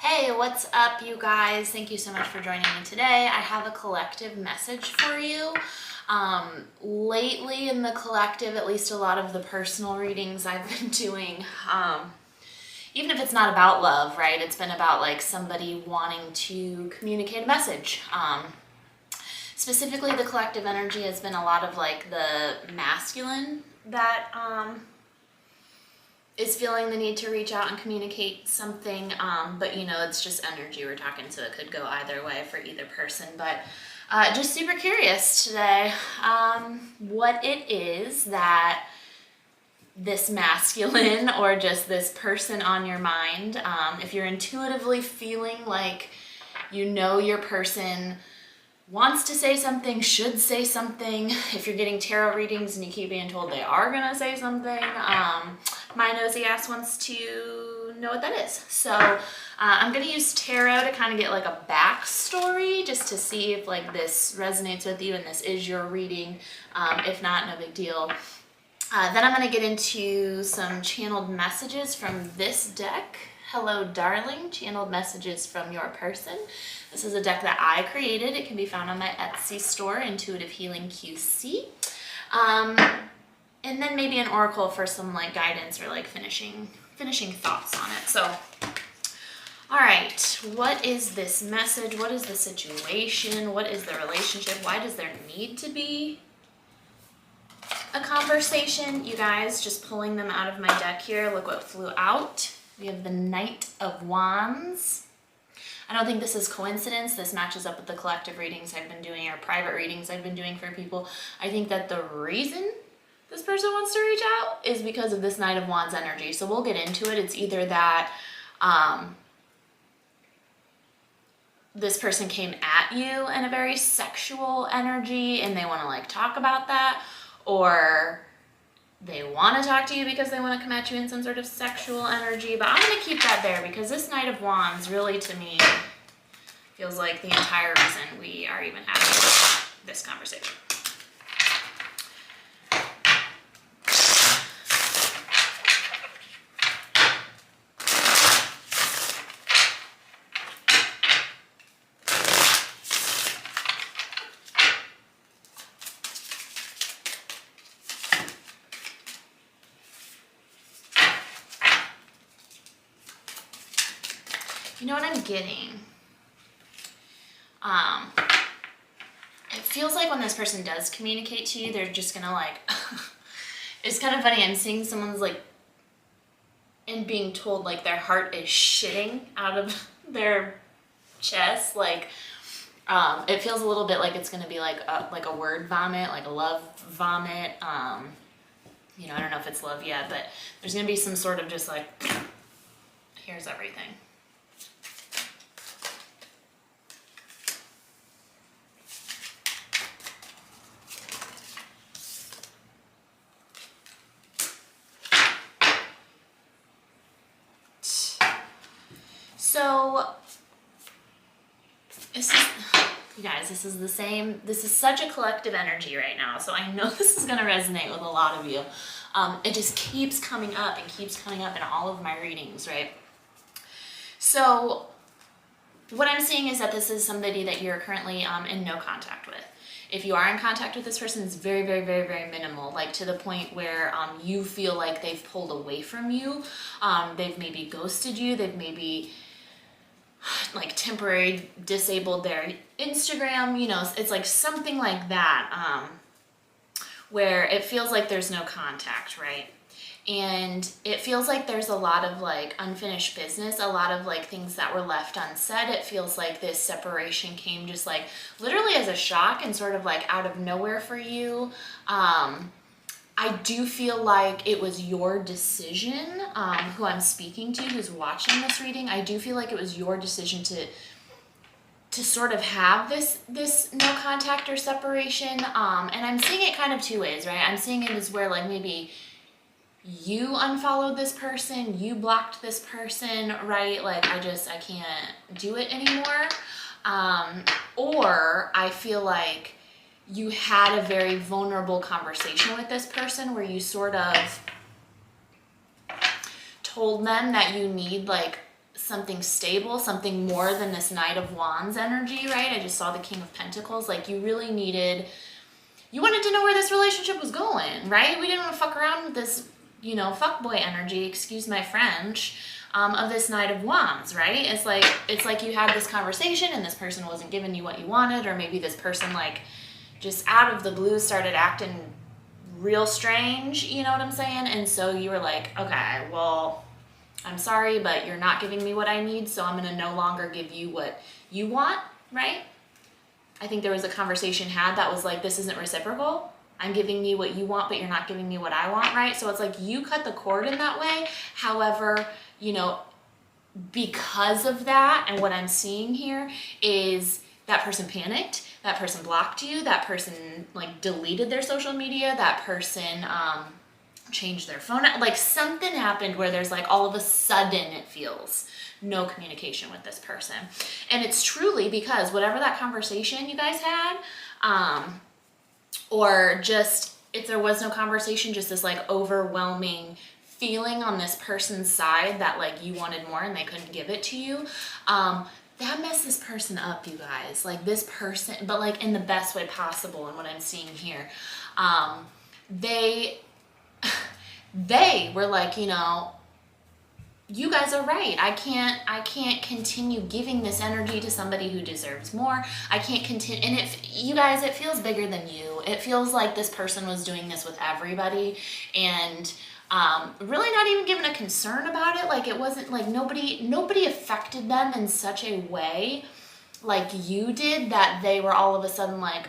Hey, what's up, you guys? Thank you so much for joining me today. I have a collective message for you. Lately in the collective, at least a lot of the personal readings I've been doing, even if it's not about love, right? It's been about like somebody wanting to communicate a message. Specifically, the collective energy has been a lot of like the masculine that is feeling the need to reach out and communicate something, but you know, it's just energy we're talking, so it could go either way for either person. But just super curious today what it is that this masculine or just this person on your mind, if you're intuitively feeling like you know your person wants to say something, should say something, if you're getting tarot readings and you keep being told they are gonna say something, my nosy ass wants to know what that is. So I'm gonna use tarot to kind of get like a backstory just to see if like this resonates with you and this is your reading. If not, no big deal. Then I'm gonna get into some channeled messages from this deck. Hello, darling, channeled messages from your person. This is a deck that I created. It can be found on my Etsy store, Intuitive Healing QC. And then maybe an oracle for some like guidance or like finishing thoughts on it. So, all right, what is this message? What is the situation? What is the relationship? Why does there need to be a conversation? You guys, just pulling them out of my deck here. Look what flew out. We have the Knight of Wands. I don't think this is coincidence. This matches up with the collective readings I've been doing or private readings I've been doing for people. I think that the reason this person wants to reach out is because of this Knight of Wands energy. So we'll get into it. It's either that this person came at you in a very sexual energy and they want to like talk about that, or they want to talk to you because they want to come at you in some sort of sexual energy. But I'm going to keep that there because this Knight of Wands really, to me, feels like the entire reason we are even having this conversation. You know what I'm getting? It feels like when this person does communicate to you, they're just gonna like, it's kind of funny, I'm seeing someone's like, and being told like their heart is shitting out of their chest, like, it feels a little bit like it's gonna be like a word vomit, like a love vomit. You know, I don't know if it's love yet, but there's gonna be some sort of just like, here's everything. So, you guys, this is the same, this is such a collective energy right now, so I know this is going to resonate with a lot of you. It just keeps coming up and keeps coming up in all of my readings, right? So, what I'm seeing is that this is somebody that you're currently in no contact with. If you are in contact with this person, it's very, very, very, very minimal, like to the point where you feel like they've pulled away from you. They've maybe ghosted you. They've maybe like temporary disabled their Instagram, you know, it's like something like that, where it feels like there's no contact, right? And it feels like there's a lot of like unfinished business, a lot of like things that were left unsaid. It feels like this separation came just like literally as a shock and sort of like out of nowhere for you. I do feel like it was your decision, who I'm speaking to, who's watching this reading. I do feel like it was your decision to sort of have this no contact or separation. And I'm seeing it kind of two ways, right? I'm seeing it as where like maybe you unfollowed this person, you blocked this person, right? Like I can't do it anymore. Or I feel like you had a very vulnerable conversation with this person where you sort of told them that you need like something stable, something more than this Knight of Wands energy, right? I just saw the King of Pentacles. Like you really needed, you wanted to know where this relationship was going, right? We didn't want to fuck around with this, you know, fuckboy energy, excuse my French, of this Knight of Wands, right? It's like you had this conversation and this person wasn't giving you what you wanted, or maybe this person like just out of the blue started acting real strange, you know what I'm saying? And so you were like, okay, well, I'm sorry, but you're not giving me what I need, so I'm going to no longer give you what you want, right? I think there was a conversation had that was like, this isn't reciprocal. I'm giving you what you want, but you're not giving me what I want, right? So it's like you cut the cord in that way. However, you know, because of that, and what I'm seeing here is that person panicked, that person blocked you, that person like deleted their social media, that person changed their phone. Like something happened where there's like all of a sudden it feels no communication with this person. And it's truly because whatever that conversation you guys had, or just if there was no conversation, just this like overwhelming feeling on this person's side that like you wanted more and they couldn't give it to you, that messed this person up, you guys. Like this person, but like in the best way possible. And what I'm seeing here, they were like, you know, you guys are right. I can't continue giving this energy to somebody who deserves more. I can't continue. And you guys, it feels bigger than you. It feels like this person was doing this with everybody and really not even given a concern about it. Like it wasn't like nobody affected them in such a way like you did that they were all of a sudden like,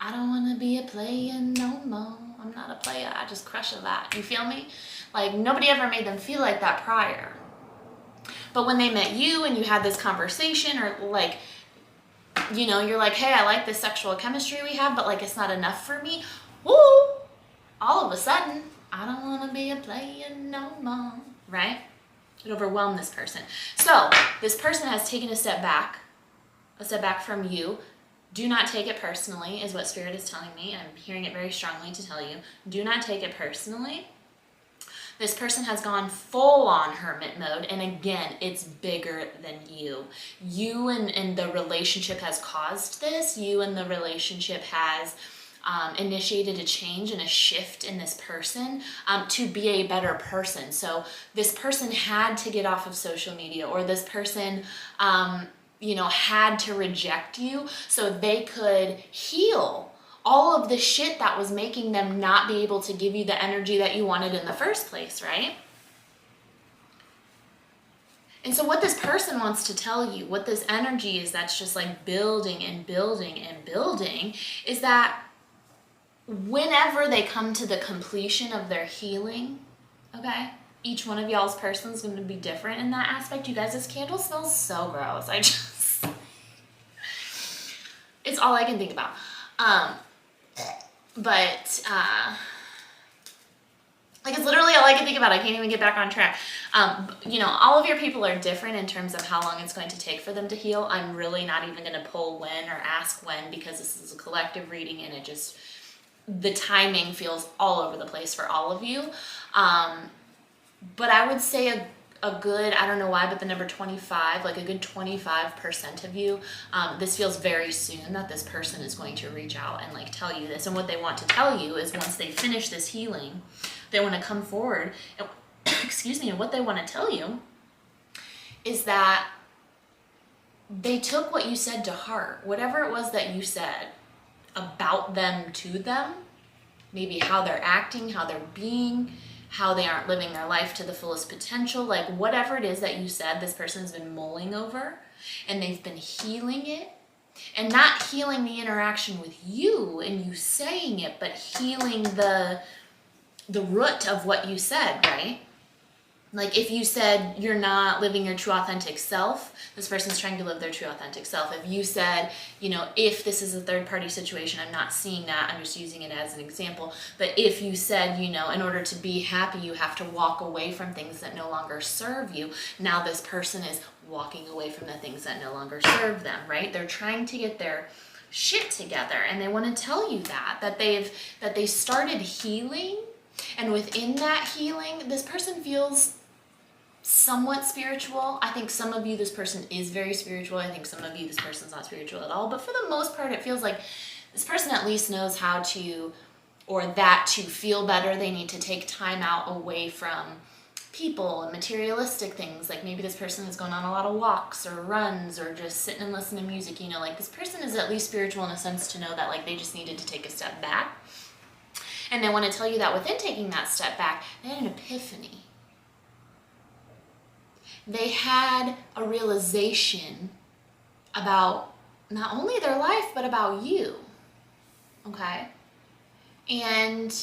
I don't want to be a player no more. I'm not a player. I just crush a lot. You feel me? Like nobody ever made them feel like that prior. But when they met you and you had this conversation, or like, you know, you're like, hey, I like this sexual chemistry we have, but like it's not enough for me. Woo! All of a sudden, I don't want to be a player no more, right? It overwhelmed this person. So this person has taken a step back from you. Do not take it personally is what Spirit is telling me. I'm hearing it very strongly to tell you. Do not take it personally. This person has gone full on hermit mode. And again, it's bigger than you. You and the relationship has caused this. You and the relationship has initiated a change and a shift in this person to be a better person. So this person had to get off of social media, or this person, you know, had to reject you so they could heal all of the shit that was making them not be able to give you the energy that you wanted in the first place, right? And so what this person wants to tell you, what this energy is that's just like building and building and building, is that whenever they come to the completion of their healing, okay, each one of y'all's person is going to be different in that aspect. You guys, this candle smells so gross. It's all I can think about. Like it's literally all I can think about. I can't even get back on track. You know, all of your people are different in terms of how long it's going to take for them to heal. I'm really not even going to pull when or ask when, because this is a collective reading and it just, the timing feels all over the place for all of you. But I would say a good, I don't know why, but the number 25, like a good 25% of you, this feels very soon that this person is going to reach out and like tell you this. And what they want to tell you is once they finish this healing, they want to come forward and, excuse me, and what they want to tell you is that they took what you said to heart. Whatever it was that you said about them to them, maybe how they're acting, how they're being, how they aren't living their life to the fullest potential, like whatever it is that you said, this person's been mulling over and they've been healing it, and not healing the interaction with you and you saying it, but healing the root of what you said, right? Like if you said you're not living your true authentic self, this person's trying to live their true authentic self. If you said, you know, if this is a third party situation, I'm not seeing that, I'm just using it as an example. But if you said, you know, in order to be happy, you have to walk away from things that no longer serve you. Now this person is walking away from the things that no longer serve them, right? They're trying to get their shit together, and they want to tell you that they started healing. And within that healing, this person feels somewhat spiritual. I think some of you, this person is very spiritual. I think some of you, this person's not spiritual at all. But for the most part, it feels like this person at least knows how to, or that to feel better, they need to take time out away from people and materialistic things. Like maybe this person is going on a lot of walks or runs or just sitting and listening to music. You know, like this person is at least spiritual in a sense to know that like they just needed to take a step back. And they want to tell you that within taking that step back, they had an epiphany. They had a realization about not only their life, but about you. Okay? And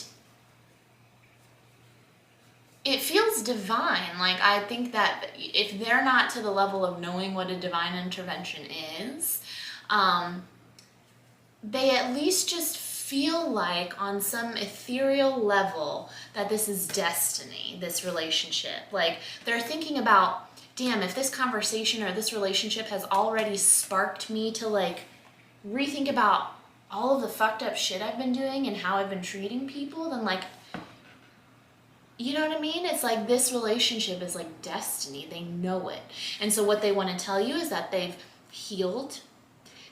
it feels divine. Like, I think that if they're not to the level of knowing what a divine intervention is, they at least just feel like on some ethereal level that this is destiny, this relationship. Like, they're thinking about, damn, if this conversation or this relationship has already sparked me to like rethink about all of the fucked up shit I've been doing and how I've been treating people, then like, you know what I mean? It's like this relationship is like destiny. They know it. And so what they want to tell you is that they've healed,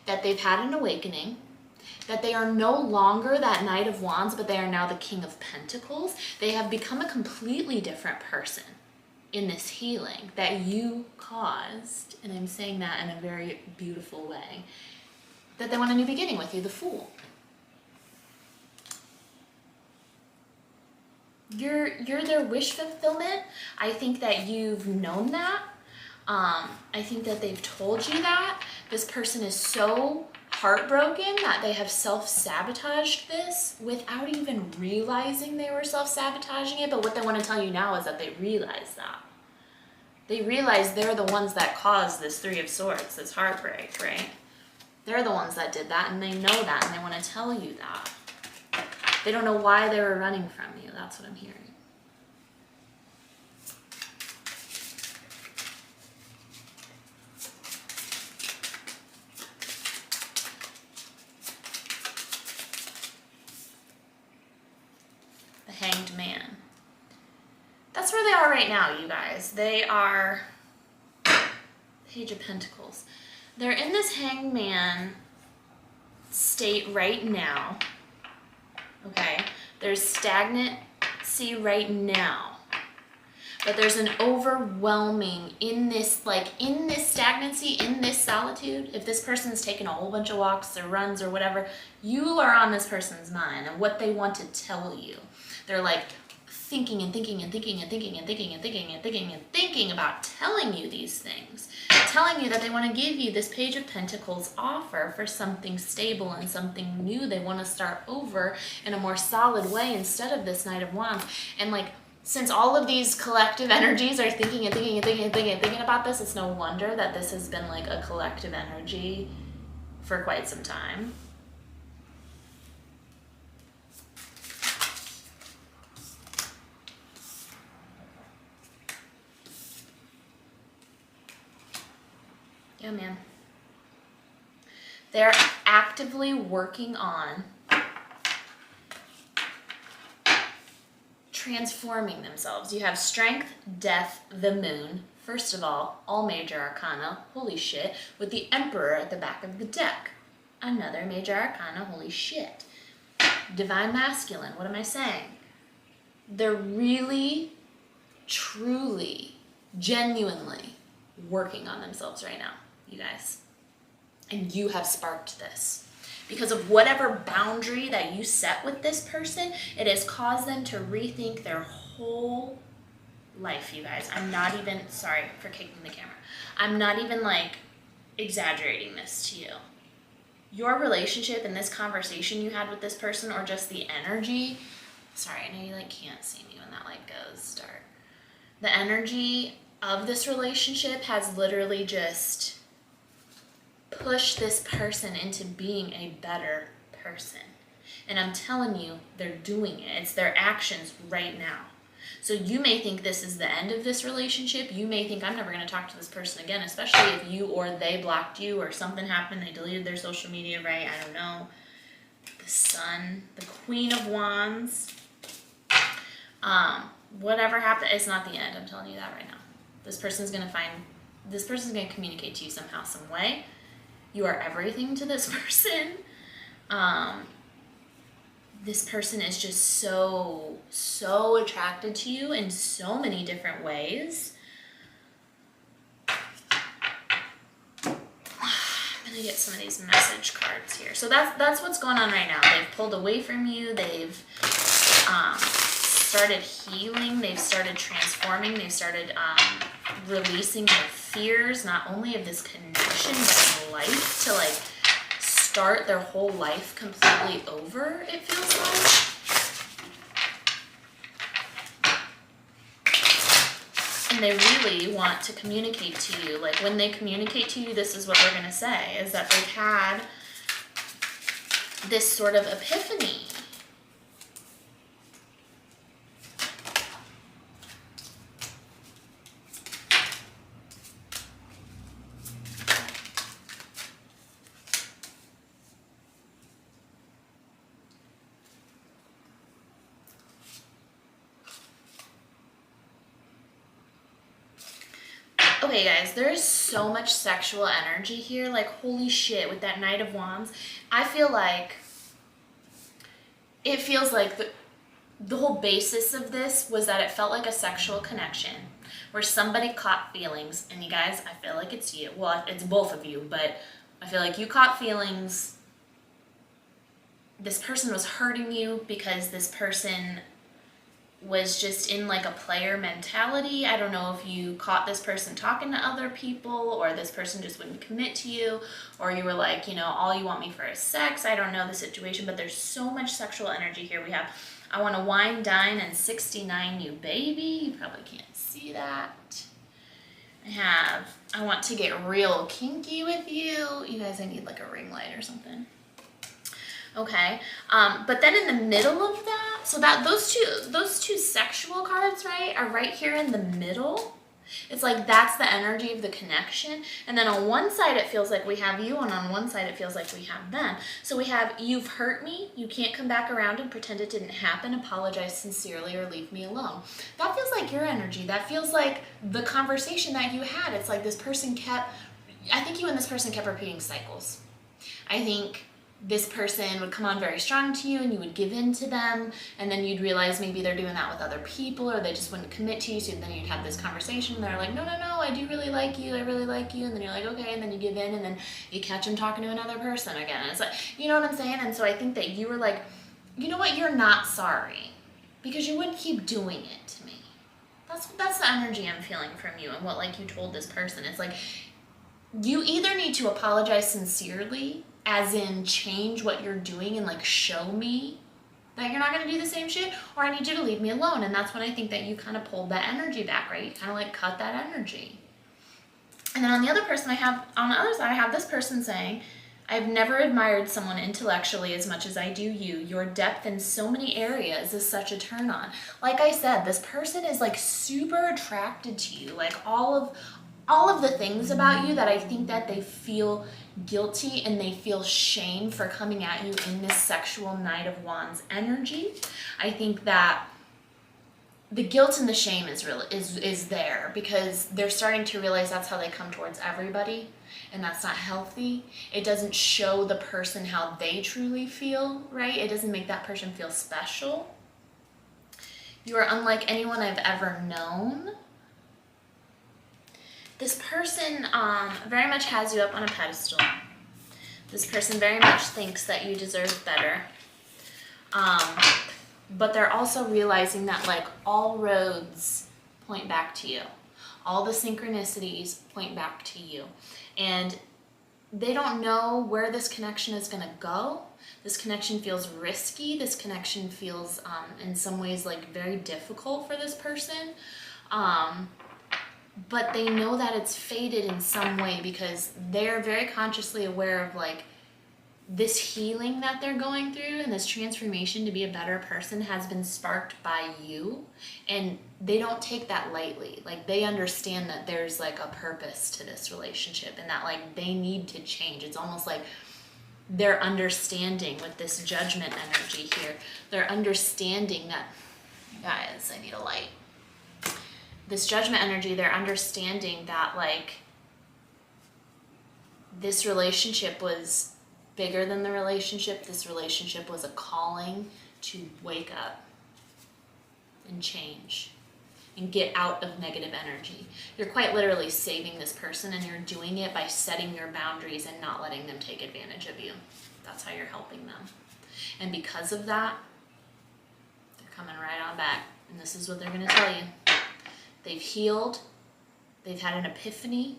that they've had an awakening, that they are no longer that Knight of Wands, but they are now the King of Pentacles. They have become a completely different person in this healing that you caused. And I'm saying that in a very beautiful way. That they want a new beginning with you, the Fool. You're their wish fulfillment. I think that you've known that. I think that they've told you that. This person is so heartbroken that they have self-sabotaged this without even realizing they were self-sabotaging it. But what they want to tell you now is that they realize that. They realize they're the ones that caused this Three of Swords, this heartbreak, right? They're the ones that did that, and they know that, and they want to tell you that. They don't know why they were running from you. That's what I'm hearing. The Hanged Man. That's where they are right now, you guys. They are Page of Pentacles. They're in this Hanged Man state right now. Okay? There's stagnancy right now. But there's an overwhelming in this stagnancy, in this solitude. If this person's taken a whole bunch of walks or runs or whatever, you are on this person's mind and what they want to tell you. They're like thinking and thinking and thinking and thinking and thinking and thinking and thinking and thinking about telling you these things. Telling you that they want to give you this Page of Pentacles offer for something stable and something new. They want to start over in a more solid way instead of this Knight of Wands. And like, since all of these collective energies are thinking and thinking and thinking and thinking and thinking about this, it's no wonder that this has been like a collective energy for quite some time. Yeah, man. They're actively working on transforming themselves. You have Strength, Death, the Moon. First of all major arcana. Holy shit. With the Emperor at the back of the deck. Another major arcana. Holy shit. Divine Masculine. What am I saying? They're really, truly, genuinely working on themselves right now, you guys. And you have sparked this. Because of whatever boundary that you set with this person, it has caused them to rethink their whole life, you guys. I'm not even, sorry for kicking the camera. I'm not even like exaggerating this to you. Your relationship and this conversation you had with this person, or just the energy, sorry, I know you like can't see me when that like goes dark. The energy of this relationship has literally just pushed this person into being a better person. And I'm telling you, they're doing it. It's their actions right now. So you may think this is the end of this relationship. You may think, I'm never going to talk to this person again, especially if you or they blocked you or something happened. They deleted their social media, right? I don't know. The Sun, the Queen of Wands. Whatever happened, it's not the end. I'm telling you that right now. This person's going to communicate to you somehow, some way. You are everything to this person. This person is just so attracted to you in so many different ways. I'm gonna get some of these message cards here. So that's what's going on right now. They've pulled away from you. They've started healing. They've started transforming. They've started releasing their fears, not only of this connection, but in life, to like start their whole life completely over, it feels like. And they really want to communicate to you. Like when they communicate to you, this is what we're going to say, is that they've had this sort of epiphany. Okay guys, there is so much sexual energy here, like holy shit, with that Knight of Wands. I feel like, it feels like the whole basis of this was that it felt like a sexual connection where somebody caught feelings, and you guys, I feel like it's you. Well, it's both of you, but I feel like you caught feelings. This person was hurting you because this person was just in like a player mentality. I don't know if you caught this person talking to other people, or this person just wouldn't commit to you, or you were like, you know, all you want me for is sex. I don't know the situation, but there's so much sexual energy here. We have, I want to wine, dine, and 69 you, baby. You probably can't see that. I have, I want to get real kinky with you. You guys, I need like a ring light or something. Okay, but then in the middle of that, so that those two sexual cards, right, are right here in the middle. It's like that's the energy of the connection. And then on one side it feels like we have you, and on one side it feels like we have them. So we have, you've hurt me, you can't come back around and pretend it didn't happen, apologize sincerely, or leave me alone. That feels like your energy. That feels like the conversation that you had. It's like this person kept, I think you and this person kept repeating cycles. I think this person would come on very strong to you and you would give in to them, and then you'd realize maybe they're doing that with other people, or they just wouldn't commit to you, so then you'd have this conversation and they're like, no, I do really like you, I really like you, and then you're like, okay, and then you give in, and then you catch them talking to another person again, and it's like, you know what I'm saying? And so I think that you were like, you know what, you're not sorry, because you wouldn't keep doing it to me. That's the energy I'm feeling from you, and what like you told this person. It's like, you either need to apologize sincerely, as in change what you're doing and like show me that you're not going to do the same shit, or I need you to leave me alone. And that's when I think that you kind of pulled that energy back, right? You kind of like cut that energy. And then on the other person, on the other side, I have this person saying, I've never admired someone intellectually as much as I do you. Your depth in so many areas is such a turn on. Like I said, this person is like super attracted to you, like all of the things about you that I think that they feel guilty and they feel shame for coming at you in this sexual Knight of Wands energy. I think that the guilt and the shame is there, because they're starting to realize that's how they come towards everybody, and that's not healthy. It doesn't show the person how they truly feel, right? It doesn't make that person feel special. You are unlike anyone I've ever known. This person very much has you up on a pedestal. This person very much thinks that you deserve better. But they're also realizing that like all roads point back to you. All the synchronicities point back to you. And they don't know where this connection is going to go. This connection feels risky. This connection feels in some ways like very difficult for this person. But they know that it's fated in some way, because they're very consciously aware of like this healing that they're going through, and this transformation to be a better person has been sparked by you, and they don't take that lightly. Like they understand that there's like a purpose to this relationship, and that like they need to change. It's almost like they're understanding with this judgment energy here. They're understanding that, guys, I need a light. this judgment energy, they're understanding that like this relationship was bigger than the relationship. This relationship was a calling to wake up and change and get out of negative energy. You're quite literally saving this person, and you're doing it by setting your boundaries and not letting them take advantage of you. That's how you're helping them. And because of that, they're coming right on back. And this is what they're going to tell you. They've healed. They've had an epiphany.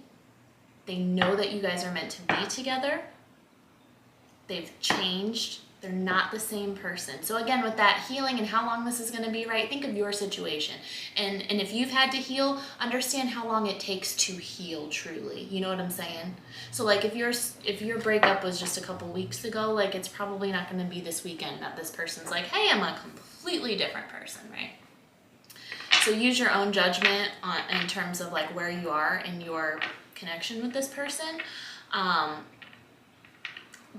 They know that you guys are meant to be together. They've changed. They're not the same person. So again, with that healing and how long this is going to be, right? Think of your situation. And if you've had to heal, understand how long it takes to heal truly. You know what I'm saying? So like if your breakup was just a couple weeks ago, like it's probably not going to be this weekend that this person's like, hey, I'm a completely different person, right? So use your own judgment in terms of like where you are in your connection with this person.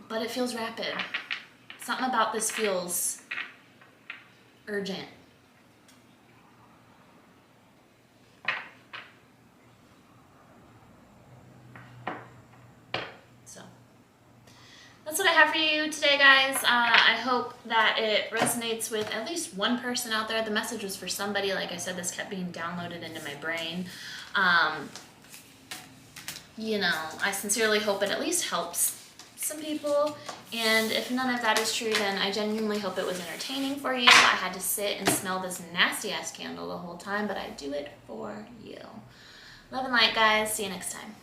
But it feels rapid. Something about this feels urgent. So that's what I have for you today, guys. I hope that it resonates with at least one person out there. The message was for somebody. Like I said, this kept being downloaded into my brain. You know, I sincerely hope it at least helps some people, and if none of that is true, then I genuinely hope it was entertaining for you. I had to sit and smell this nasty ass candle the whole time, but I do it for you. Love and light, guys. See you next time.